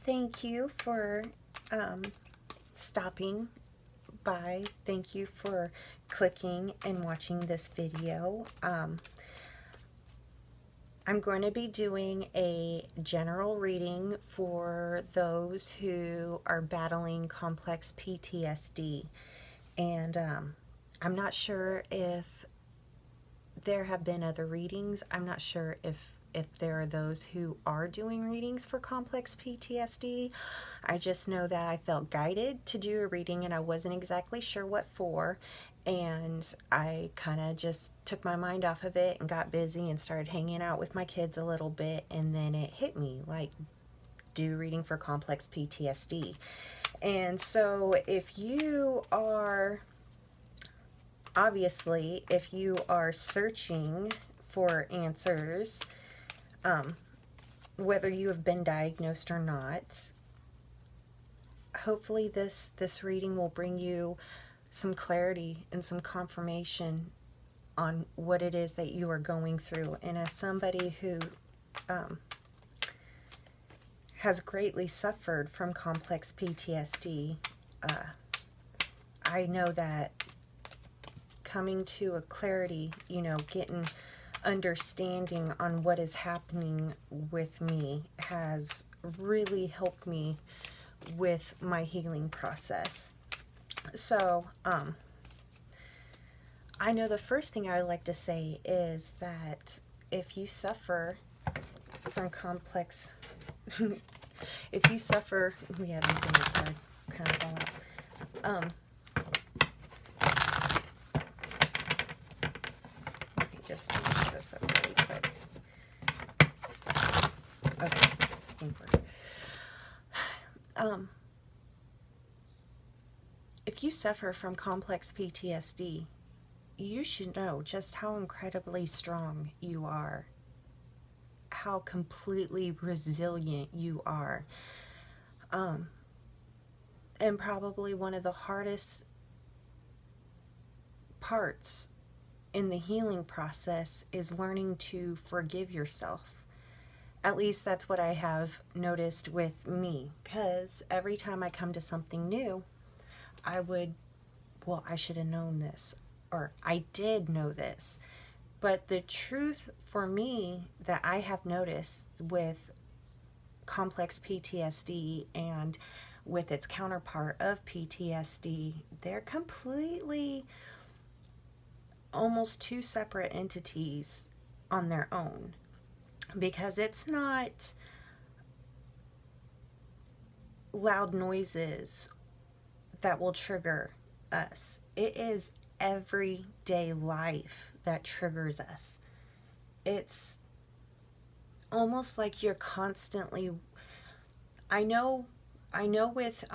Thank you for stopping by. Thank you for clicking and watching this video. I'm going to be doing a general reading for those who are battling complex PTSD. And I'm not sure if there have been other readings. I'm not sure if there are those who are doing readings for complex PTSD. I just know that I felt guided to do a reading and I wasn't exactly sure what for. And I kind of just took my mind off of it and got busy and started hanging out with my kids a little bit. And then it hit me, like, do reading for complex PTSD. And so if you are, obviously, if you are searching for answers, whether you have been diagnosed or not, hopefully this reading will bring you some clarity and some confirmation on what it is that you are going through. And as somebody who has greatly suffered from complex PTSD, I know that coming to a clarity, getting understanding on what is happening with me has really helped me with my healing process. So, I know the first thing I would like to say is that if you suffer from complex, if you suffer, yeah, everything is kind of fall out. Let me just finish this up really quick. Okay, I think we're, if you suffer from complex PTSD, you should know just how incredibly strong you are, how completely resilient you are. And probably one of the hardest parts in the healing process is learning to forgive yourself. At least that's what I have noticed with me, because every time I come to something new, I should have known this, or I did know this. But the truth for me that I have noticed with complex PTSD and with its counterpart of PTSD, they're completely almost two separate entities on their own, because it's not loud noises that will trigger us. It is everyday life that triggers us. It's almost like you're constantly, I know with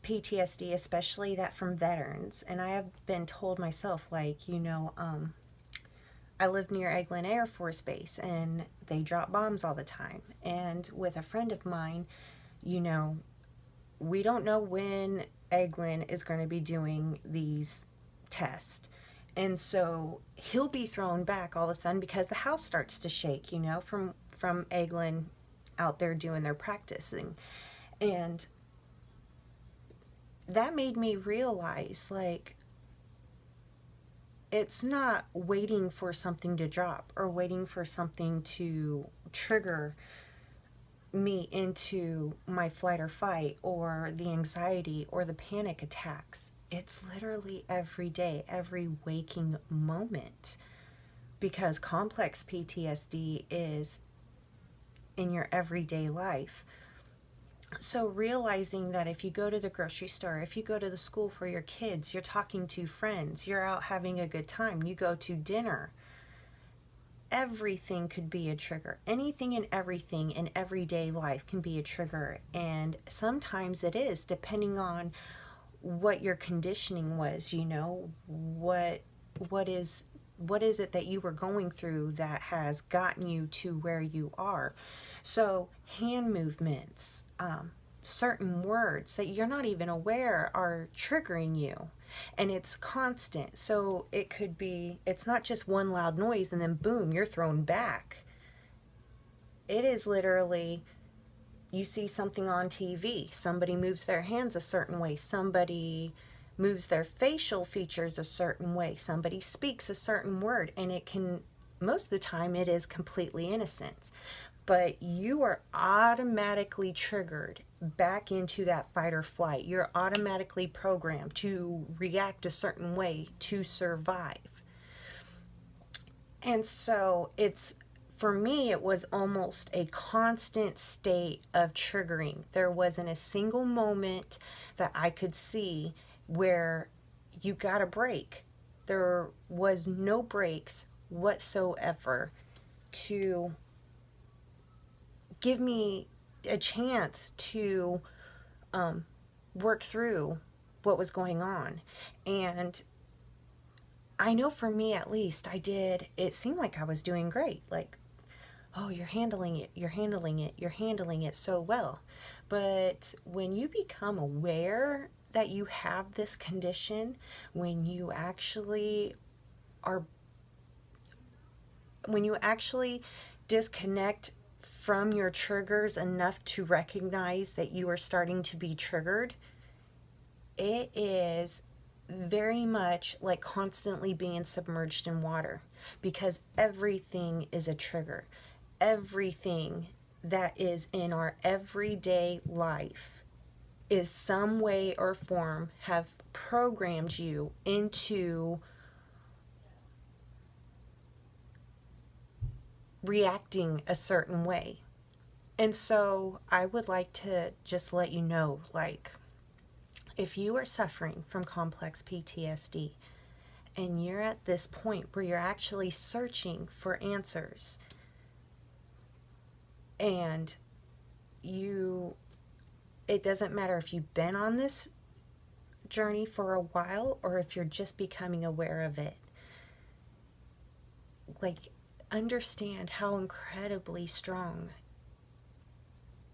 PTSD, especially that from veterans, and I have been told myself, like, I live near Eglin Air Force Base and they drop bombs all the time. And with a friend of mine, we don't know when Eglin is going to be doing these tests. And so he'll be thrown back all of a sudden because the house starts to shake, from Eglin out there doing their practicing. And that made me realize, like, it's not waiting for something to drop or waiting for something to trigger me into my flight or fight or the anxiety or the panic attacks. It's literally every day, every waking moment, because complex PTSD is in your everyday life. So realizing that if you go to the grocery store, if you go to the school for your kids, you're talking to friends, you're out having a good time, you go to dinner, everything could be a trigger. Anything and everything in everyday life can be a trigger. And sometimes it is, depending on what your conditioning was, what is it that you were going through that has gotten you to where you are. So hand movements, certain words that you're not even aware are triggering you, and it's constant. So it could be, it's not just one loud noise and then boom, you're thrown back. It is literally You see something on TV, somebody moves their hands a certain way, somebody moves their facial features a certain way, somebody speaks a certain word, and it can, most of the time, it is completely innocent. But you are automatically triggered back into that fight or flight. You're automatically programmed to react a certain way to survive. And so it's, for me, it was almost a constant state of triggering. There wasn't a single moment that I could see where you got a break. There was no breaks whatsoever to give me a chance to work through what was going on. And I know for me, at least, it seemed like I was doing great. Like, oh, you're handling it, you're handling it, you're handling it so well. But when you become aware that you have this condition, when you actually are, when you actually disconnect from your triggers enough to recognize that you are starting to be triggered, it is very much like constantly being submerged in water, because everything is a trigger. Everything that is in our everyday life is some way or form have programmed you into reacting a certain way. And so I would like to just let you know, like, if you are suffering from complex PTSD and you're at this point where you're actually searching for answers, and it doesn't matter if you've been on this journey for a while or if you're just becoming aware of it, like, understand how incredibly strong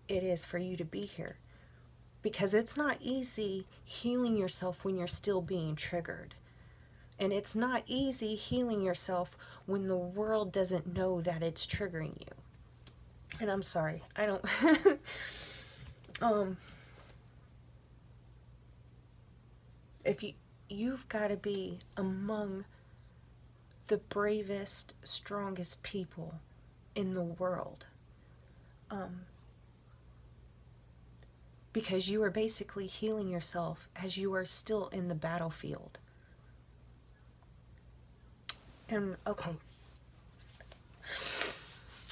it is for you to be here, because it's not easy healing yourself when you're still being triggered, and it's not easy healing yourself when the world doesn't know that it's triggering you. And I'm sorry, I don't if you've got to be among the bravest, strongest people in the world, because you are basically healing yourself as you are still in the battlefield. And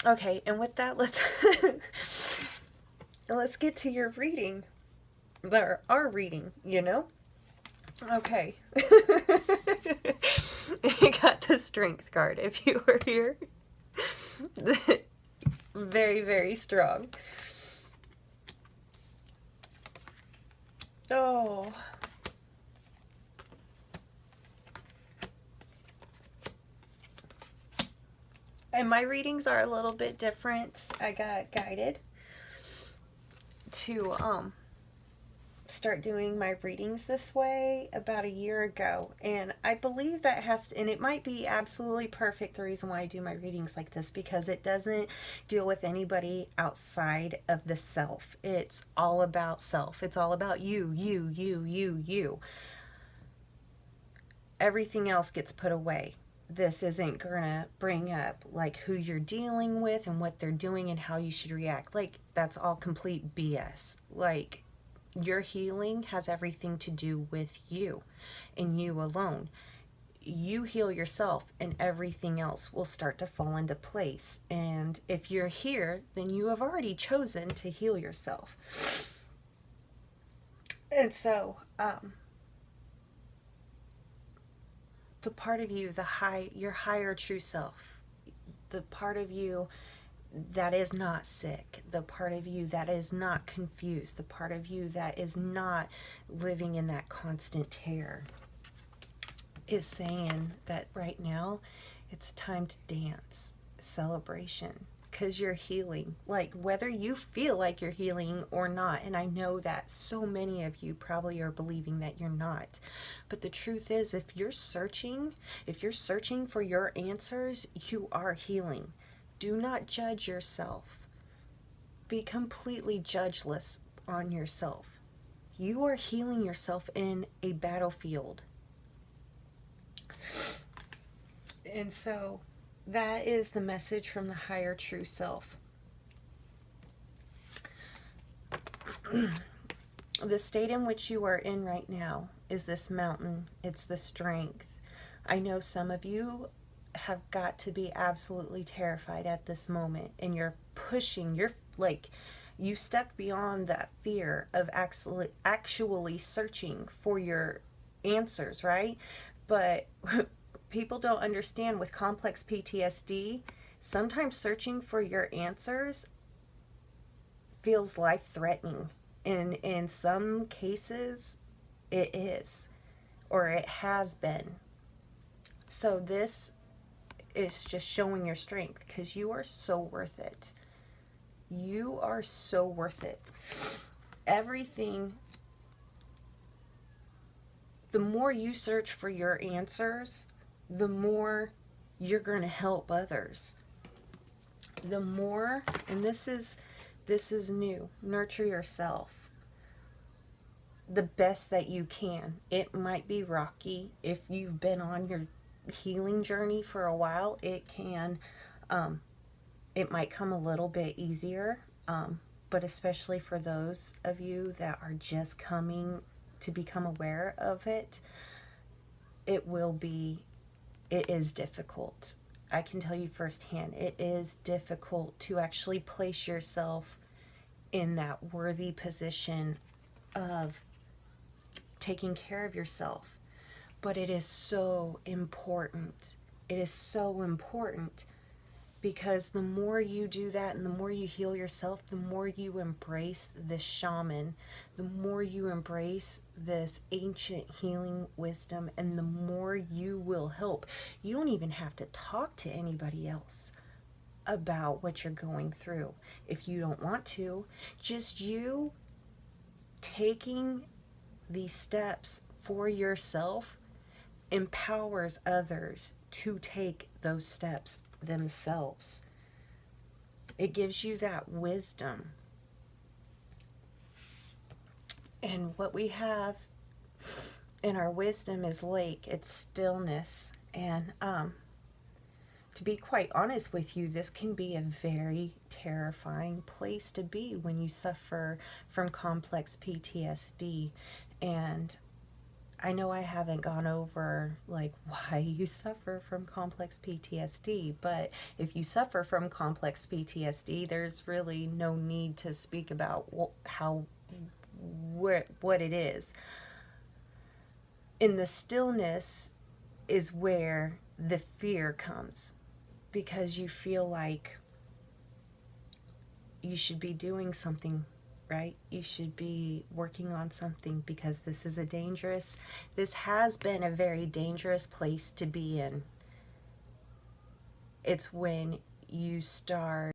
okay, and with that, let's get to your reading, our reading, Okay. You got the strength card if you were here. Very, very strong. Oh. And my readings are a little bit different. I got guided to start doing my readings this way about a year ago, and I believe that and it might be absolutely perfect, the reason why I do my readings like this, because it doesn't deal with anybody outside of the self. It's all about self. It's all about you. Everything else gets put away. This isn't gonna bring up like who you're dealing with and what they're doing and how you should react. Like, that's all complete BS. Like, your healing has everything to do with you and you alone. You heal yourself and everything else will start to fall into place. And if you're here, then you have already chosen to heal yourself. And so, the part of you, your higher true self, the part of you that is not sick, the part of you that is not confused, the part of you that is not living in that constant terror, is saying that right now it's time to dance, celebration, because you're healing. Like, whether you feel like you're healing or not, and I know that so many of you probably are believing that you're not, but the truth is, if you're searching for your answers, you are healing. Do not judge yourself. be completely judgeless on yourself. You are healing yourself in a battlefield. And so that is the message from the higher true self. The state in which you are in right now is this mountain. It's the strength. I know some of you have got to be absolutely terrified at this moment, and you're pushing, you're like, you stepped beyond that fear of actually searching for your answers, right? But people don't understand with complex PTSD, sometimes searching for your answers feels life-threatening. In some cases, it is, or it has been. So this is just showing your strength, because you are so worth it. You are so worth it. Everything, the more you search for your answers, the more you're going to help others. The more, and this is new, nurture yourself the best that you can. It might be rocky. If you've been on your healing journey for a while, it might come a little bit easier, but especially for those of you that are just coming to become aware of it, it is difficult. I can tell you firsthand, it is difficult to actually place yourself in that worthy position of taking care of yourself. But it is so important. It is so important, because the more you do that and the more you heal yourself, the more you embrace this shaman, the more you embrace this ancient healing wisdom, and the more you will help. You don't even have to talk to anybody else about what you're going through if you don't want to. Just you taking these steps for yourself empowers others to take those steps themselves. It gives you that wisdom. And what we have in our wisdom is lake, it's stillness. And to be quite honest with you, this can be a very terrifying place to be when you suffer from complex PTSD. And I know I haven't gone over like why you suffer from complex PTSD, but if you suffer from complex PTSD, there's really no need to speak about what it is. In the stillness is where the fear comes, because you feel like you should be doing something, right? You should be working on something, because this has been a very dangerous place to be in. It's when you start